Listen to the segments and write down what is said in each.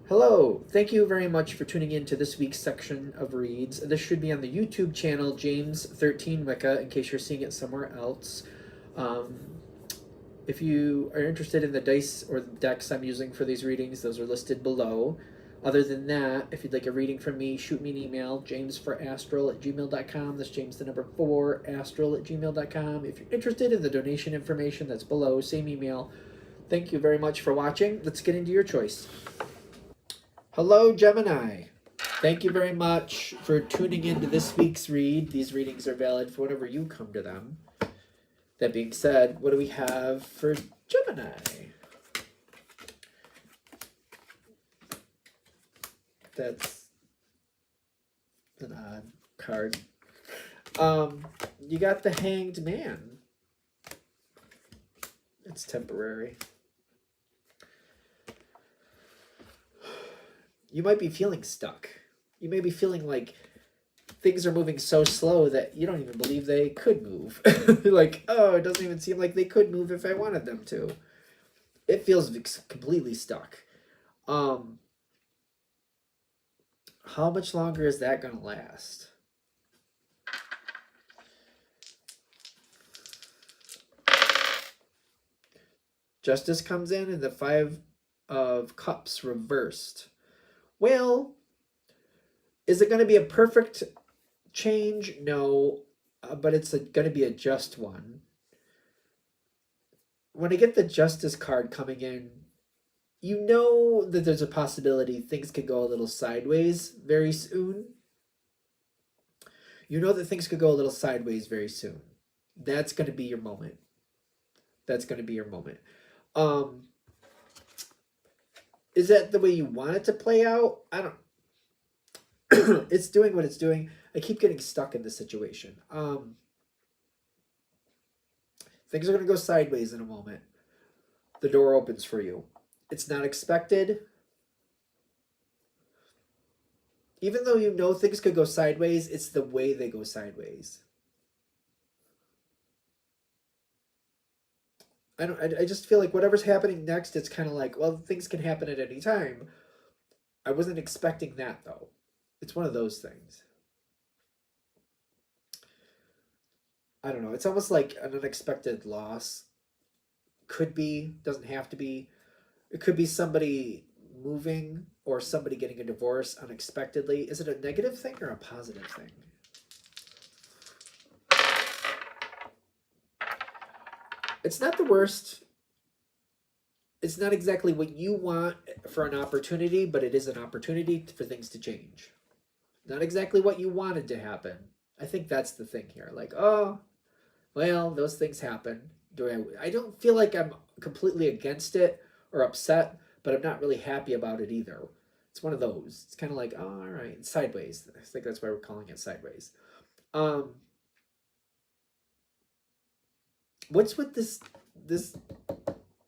Hello, thank you very much for tuning in to this week's section of reads. This should be on the YouTube channel James13 Wicca in case you're seeing it somewhere else. Um, if you are interested in the dice or the decks I'm using for these readings, those are listed below. Other than that, if you'd like a reading from me, shoot me an email, jamesforastral@gmail.com. That's James the number 4, astral@gmail.com. If you're interested in the donation information, that's below, same email. Thank you very much for watching. Let's get into your choice. Hello, Gemini. Thank you very much for tuning in to this week's read. These readings are valid for whenever you come to them. That being said, what do we have for Gemini? That's an odd card. You got the Hanged Man. It's temporary. You might be feeling stuck. You may be feeling like things are moving so slow that you don't even believe they could move. Like, oh, it doesn't even seem like they could move if I wanted them to. It feels completely stuck. How much longer is that going to last? Justice comes in and the Five of Cups reversed. Well, is it going to be a perfect change? No, but it's going to be a just one. When I get the Justice card coming in, you know that there's a possibility things could go a little sideways very soon. You know that things could go a little sideways very soon. That's going to be your moment. That's going to be your moment. Is that the way you want it to play out? I don't. It's doing what it's doing. I keep getting stuck in this situation. Things are going to go sideways in a moment. The door opens for you. It's not expected. Even though you know things could go sideways, it's the way they go sideways. I just feel like whatever's happening next, it's kind of like, well, things can happen at any time. I wasn't expecting that, though. It's one of those things. I don't know. It's almost like an unexpected loss. Could be, doesn't have to be. It could be somebody moving or somebody getting a divorce unexpectedly. Is it a negative thing or a positive thing? It's not the worst. It's not exactly what you want for an opportunity, but it is an opportunity for things to change. Not exactly what you wanted to happen. I think that's the thing here. Like, oh, well, those things happen. I don't feel like I'm completely against it or upset, but I'm not really happy about it either. It's one of those. It's kind of like, oh, all right, it's sideways. I think that's why we're calling it sideways. What's with this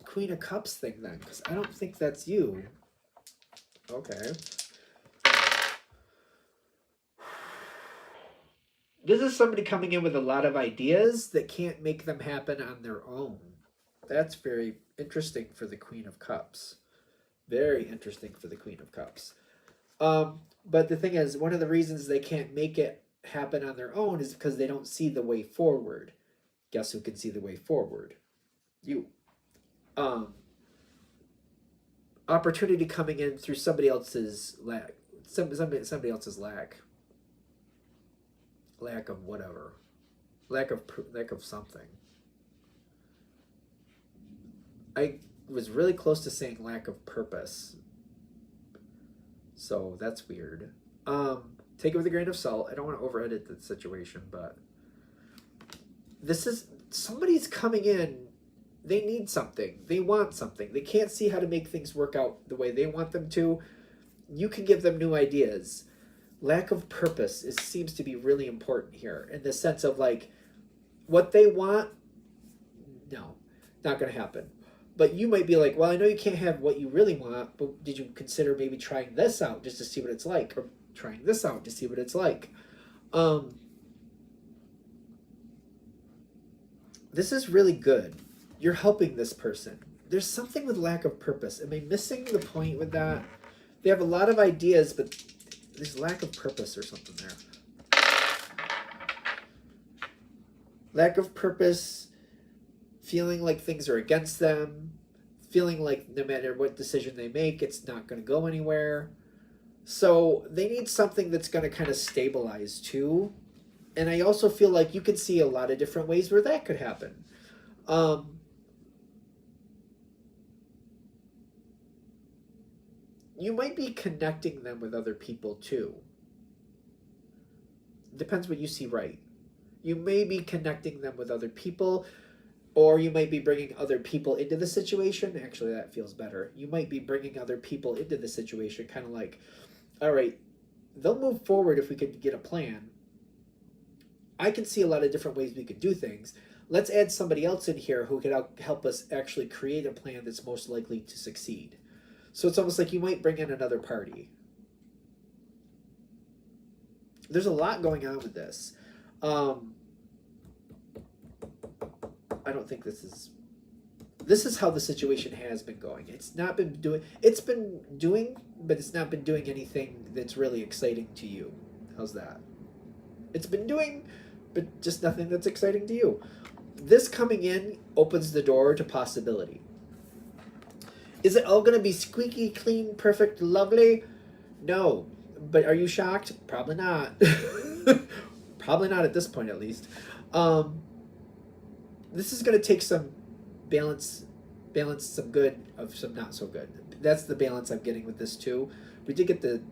Queen of Cups thing then? Because I don't think that's you. Okay. This is somebody coming in with a lot of ideas that can't make them happen on their own. That's very interesting for the Queen of Cups. Very interesting for the Queen of Cups. But the thing is, one of the reasons they can't make it happen on their own is because they don't see the way forward. Guess who can see the way forward? You. Opportunity coming in through somebody else's lack. Somebody else's lack. Lack of whatever. Lack of something. I was really close to saying lack of purpose. So that's weird. Take it with a grain of salt. I don't want to over-edit the situation, but this is somebody's coming in. They need something. They want something. They can't see how to make things work out the way they want them to. You can give them new ideas. Lack of purpose seems to be really important here in the sense of like what they want. No, not going to happen. But you might be like, well, I know you can't have what you really want, but did you consider maybe trying this out just to see what it's like, or trying this out to see what it's like? This is really good. You're helping this person. There's something with lack of purpose. Am I missing the point with that? They have a lot of ideas, but there's lack of purpose or something there. Lack of purpose, feeling like things are against them, feeling like no matter what decision they make, it's not going to go anywhere. So they need something that's going to kind of stabilize too. And I also feel like you can see a lot of different ways where that could happen. You might be connecting them with other people too. Depends what you see right. You may be connecting them with other people, or you might be bringing other people into the situation. Actually, that feels better. You might be bringing other people into the situation, kind of like, all right, they'll move forward if we could get a plan. I can see a lot of different ways we could do things. Let's add somebody else in here who could help us actually create a plan that's most likely to succeed. So it's almost like you might bring in another party. There's a lot going on with this. I don't think this is how the situation has been going. It's been doing, but it's not been doing anything that's really exciting to you. How's that? It's been doing, but just nothing that's exciting to you. This coming in opens the door to possibility. Is it all going to be squeaky, clean, perfect, lovely? No. But are you shocked? Probably not. Probably not at this point, at least. This is going to take some balance some good of some not so good. That's the balance I'm getting with this too. We did get the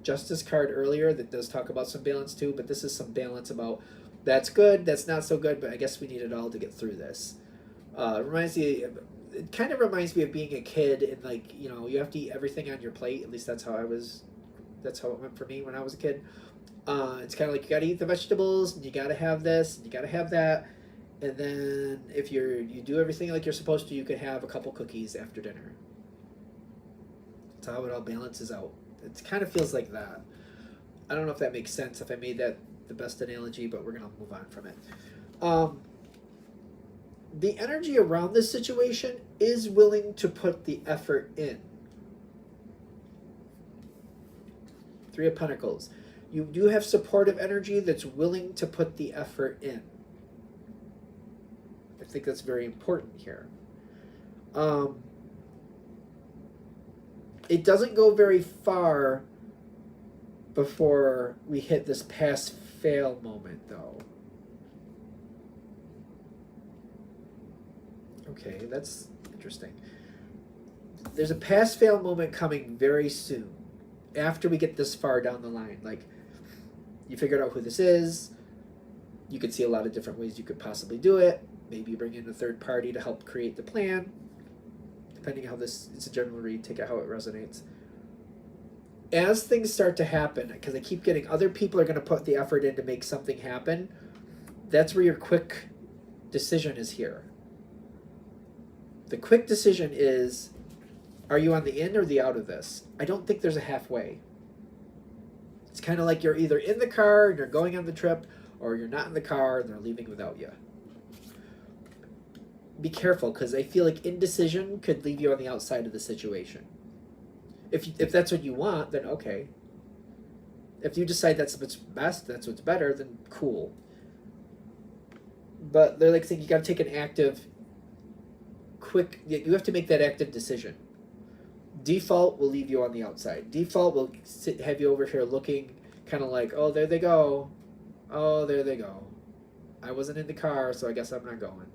Justice card earlier that does talk about some balance too, but this is some balance about that's good, that's not so good, but I guess we need it all to get through this. It kind of reminds me of being a kid and like, you know, you have to eat everything on your plate. At least that's how it went for me when I was a kid. It's kind of like you got to eat the vegetables and you got to have this and you got to have that. And then if you do everything like you're supposed to, you could have a couple cookies after dinner. That's how it all balances out. It kind of feels like that. I don't know if that makes sense, if I made that the best analogy, but we're going to move on from it. The energy around this situation is willing to put the effort in. Three of Pentacles. You do have supportive energy that's willing to put the effort in. I think that's very important here. It doesn't go very far before we hit this pass-fail moment, though. Okay, that's interesting. There's a pass-fail moment coming very soon, after we get this far down the line. Like, you figured out who this is. You could see a lot of different ways you could possibly do it. Maybe you bring in a third party to help create the plan. Depending how this, it's a general read, take it how it resonates. As things start to happen, because I keep getting other people are going to put the effort in to make something happen, that's where your quick decision is here. The quick decision is, are you on the in or the out of this? I don't think there's a halfway. It's kind of like you're either in the car and you're going on the trip, or you're not in the car and they're leaving without you. Be careful, because I feel like indecision could leave you on the outside of the situation. If that's what you want, then okay. If you decide that's what's best, that's what's better, then cool. But they're like saying you got to take an active, quick, you have to make that active decision. Default will leave you on the outside. Default will have you over here looking kind of like, oh, there they go. Oh, there they go. I wasn't in the car, so I guess I'm not going.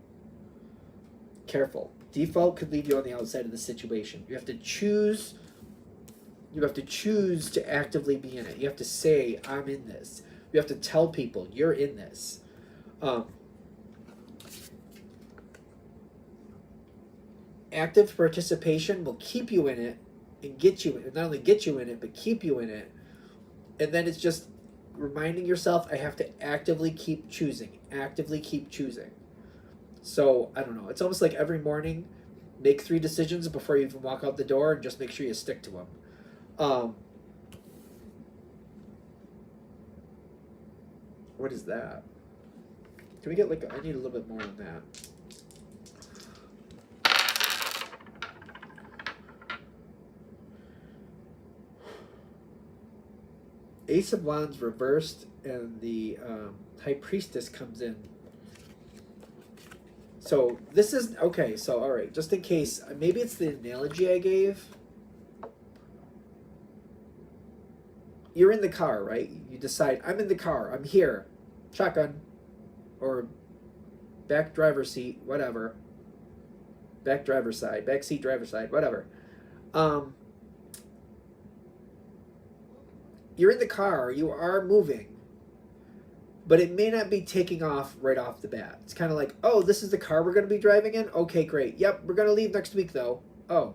Careful. Default could leave you on the outside of the situation. You have to choose. You have to choose to actively be in it. You have to say, I'm in this. You have to tell people, you're in this. Active participation will keep you in it and get you, not only get you in it, but keep you in it. And then it's just reminding yourself, I have to actively keep choosing. Actively keep choosing. So, I don't know. It's almost like every morning, make 3 decisions before you even walk out the door and just make sure you stick to them. What is that? Can we get like, I need a little bit more on that. Ace of Wands reversed, and the High Priestess comes in. So this is okay. So all right, just in case, maybe it's the analogy I gave. You're in the car, right? You decide, I'm in the car. I'm here. Shotgun, or back driver's seat, whatever. Back driver's side, back seat driver's side, whatever. You're in the car. You are moving. But it may not be taking off right off the bat. It's kind of like, oh, this is the car we're going to be driving in? Okay, great. Yep, we're going to leave next week, though. Oh,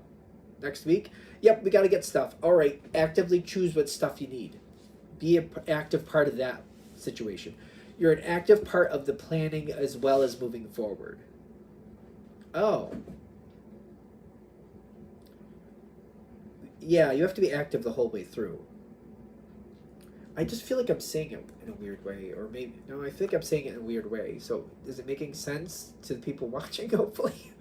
next week? Yep, we got to get stuff. All right, actively choose what stuff you need. Be an active part of that situation. You're an active part of the planning as well as moving forward. Oh. Yeah, you have to be active the whole way through. I just feel like I'm saying it in a weird way, or maybe, no, I think I'm saying it in a weird way. So is it making sense to the people watching, hopefully?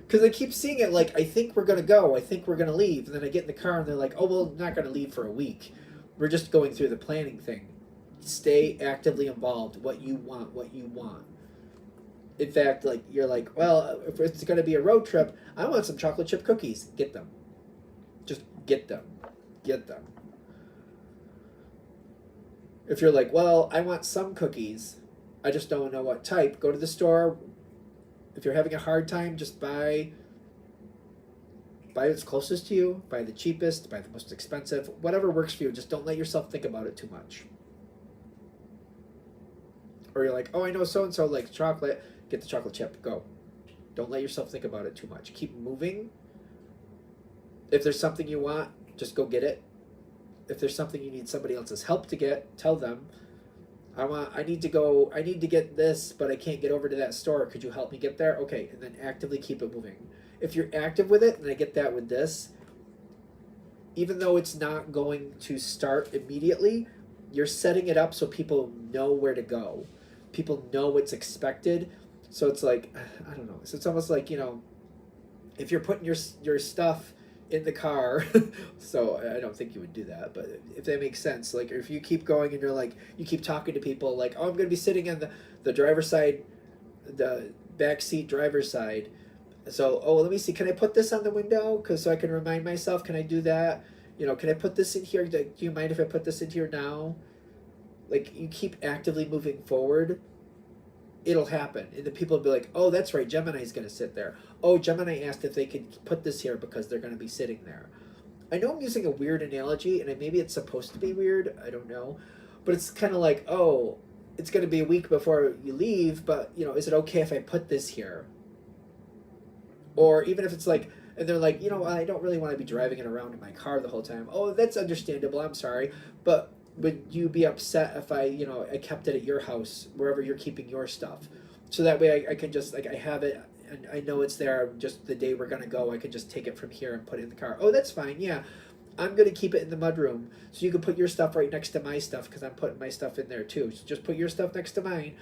Because I keep seeing it like, I think we're going to go, I think we're going to leave, and then I get in the car and they're like, oh, well, not going to leave for a week. We're just going through the planning thing. Stay actively involved, what you want, what you want. In fact, like, you're like, well, if it's going to be a road trip, I want some chocolate chip cookies. Get them. Just get them. Get them. If you're like, well, I want some cookies, I just don't know what type, go to the store. If you're having a hard time, just buy what's closest to you, buy the cheapest, buy the most expensive, whatever works for you. Just don't let yourself think about it too much. Or you're like, oh, I know so-and-so likes chocolate, get the chocolate chip, go. Don't let yourself think about it too much. Keep moving. If there's something you want, just go get it. If there's something you need somebody else's help to get, tell them, I need to get this, but I can't get over to that store. Could you help me get there? Okay, and then actively keep it moving. If you're active with it, and I get that with this, even though it's not going to start immediately, you're setting it up so people know where to go. People know what's expected. So it's like, I don't know. So it's almost like, if you're putting your stuff in the car, so I don't think you would do that, but if that makes sense, like if you keep going and you're like, you keep talking to people like, oh, I'm going to be sitting on the driver's side, the back seat driver's side, so, oh, let me see, can I put this on the window, so I can remind myself, can I do that, can I put this in here, do you mind if I put this in here now? Like, you keep actively moving forward, it'll happen. And then people will be like, oh, that's right, Gemini's going to sit there. Oh, Gemini asked if they could put this here because they're going to be sitting there. I know I'm using a weird analogy, and maybe it's supposed to be weird. I don't know. But it's kind of like, oh, it's going to be a week before you leave, but, is it okay if I put this here? Or even if it's like, and they're like, I don't really want to be driving it around in my car the whole time. Oh, that's understandable. I'm sorry. But would you be upset if I kept it at your house, wherever you're keeping your stuff? So that way I can just, like, I have it and I know it's there. Just the day we're going to go, I can just take it from here and put it in the car. Oh, that's fine. Yeah. I'm going to keep it in the mudroom. So you can put your stuff right next to my stuff because I'm putting my stuff in there too. So just put your stuff next to mine.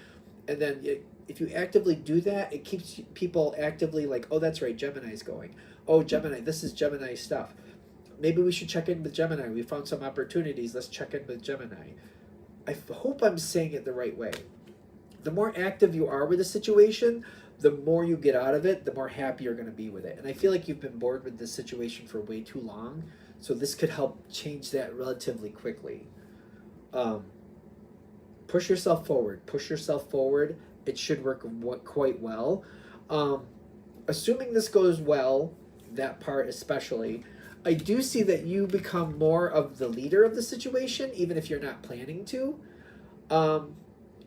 And then if you actively do that, it keeps people actively like, oh, that's right, Gemini's going. Oh, Gemini, this is Gemini stuff. Maybe we should check in with Gemini. We found some opportunities. Let's check in with Gemini. I hope I'm saying it the right way. The more active you are with a situation, the more you get out of it, the more happy you're going to be with it. And I feel like you've been bored with this situation for way too long. So this could help change that relatively quickly. Push yourself forward. Push yourself forward. It should work quite well. Assuming this goes well, that part especially, I do see that you become more of the leader of the situation, even if you're not planning to.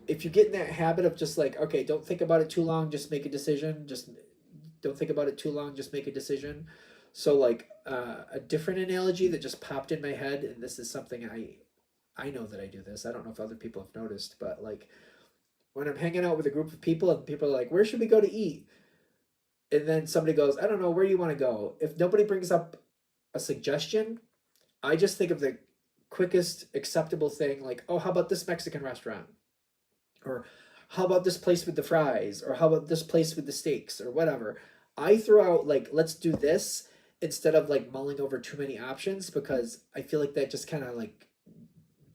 If you get in that habit of just like, okay, don't think about it too long, just make a decision. Just don't think about it too long, just make a decision. So like a different analogy that just popped in my head, and this is something I know that I do this. I don't know if other people have noticed, but like when I'm hanging out with a group of people and people are like, where should we go to eat? And then somebody goes, I don't know, where do you want to go? If nobody brings up a suggestion, I just think of the quickest acceptable thing, like, oh, how about this Mexican restaurant? Or how about this place with the fries? Or how about this place with the steaks? Or whatever. I throw out, like, let's do this instead of, like, mulling over too many options, because I feel like that just kind of, like,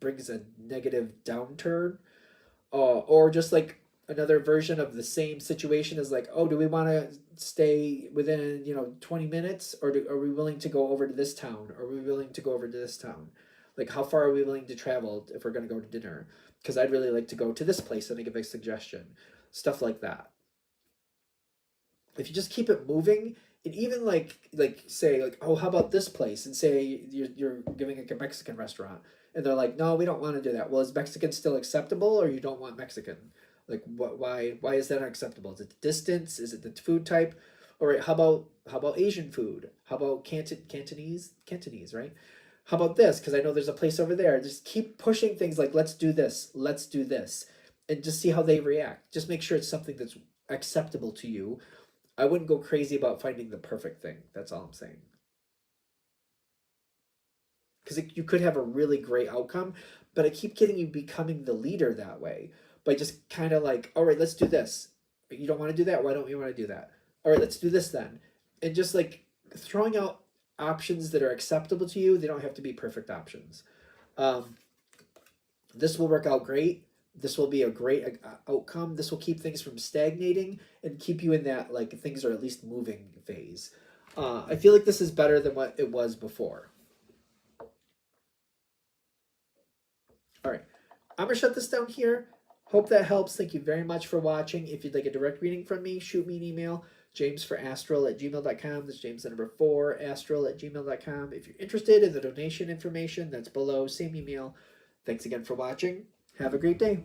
brings a negative downturn, or just like another version of the same situation is like, oh, do we want to stay within 20 minutes, or are we willing to go over to this town, or are we willing to go over to this town? Like, how far are we willing to travel if we're going to go to dinner? Because I'd really like to go to this place, and I give a suggestion. Stuff like that. If you just keep it moving, and even like say like, oh, how about this place? And say you're giving like a Mexican restaurant, and they're like, no, we don't want to do that. Well, is Mexican still acceptable, or you don't want Mexican? Like, what? Why is that unacceptable? Is it the distance? Is it the food type? All right, how about Asian food? How about Cantonese, right? How about this? Because I know there's a place over there. Just keep pushing things like, let's do this, and just see how they react. Just make sure it's something that's acceptable to you. I wouldn't go crazy about finding the perfect thing. That's all I'm saying. Because you could have a really great outcome, but I keep getting you becoming the leader that way by just kind of like, all right, let's do this. You don't want to do that? Why don't you want to do that? All right, let's do this then. And just like throwing out options that are acceptable to you. They don't have to be perfect options. This will work out great. This will be a great outcome. This will keep things from stagnating and keep you in that like things are at least moving phase. I feel like this is better than what it was before. All right, I'm going to shut this down here. Hope that helps. Thank you very much for watching. If you'd like a direct reading from me, shoot me an email, jamesforastral@gmail.com. That's James the number 4, astral@gmail.com. If you're interested in the donation information, that's below, same email. Thanks again for watching. Have a great day.